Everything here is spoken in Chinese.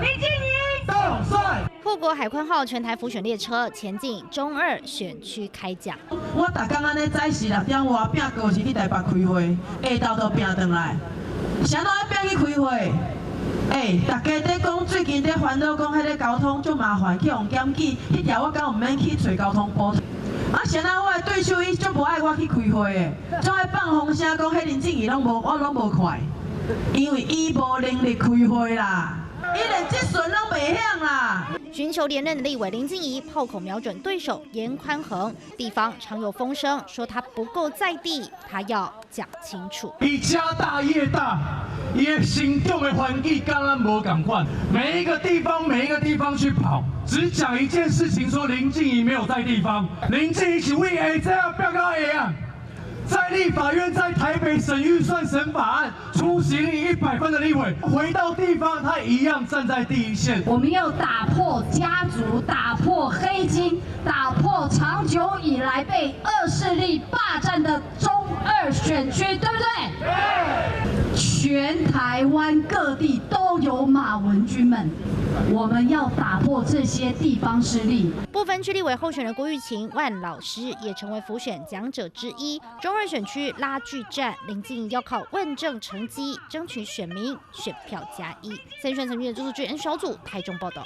林静怡到帅。富国海鲲号全台辅选列车前进中2选区开讲。我逐工安尼早4、6点外拼过是去台北开会，下昼就拼转来，啥都爱拼去开会。大家在讲最近在烦恼讲迄个交通足麻烦，去用检举，迄条我敢有免去找交通部。啥我的对手伊足无爱我去开会的，总爱放风声讲迄林静怡我拢无看，因为伊无能力开会啦。 伊连这笋都袂响啦！寻求连任的立委林静怡炮口瞄准对手严宽恒，地方常有风声说他不够在地，他要讲清楚。伊家大业大，伊的行动的环境跟咱无同款，每一个地方去跑，只讲一件事情，说林静怡没有在地方，林静怡是为这样不要到啊！ 在立法院，在台北审预算、审法案，出席率100分的立委，回到地方，他一样站在第一线。我们要打破家族，打破黑金，打破长久以来被恶势力霸占的中2选区，对不对？对。全台湾各地都有马文君们。 我们要打破这些地方势力。不分区立委候选人郭玉琴、万老师也成为辅选讲者之一。中2选区拉锯战，林静怡要靠问政成绩，争取选民选票+1。参选陈俊的朱素君 N 小组台中报道。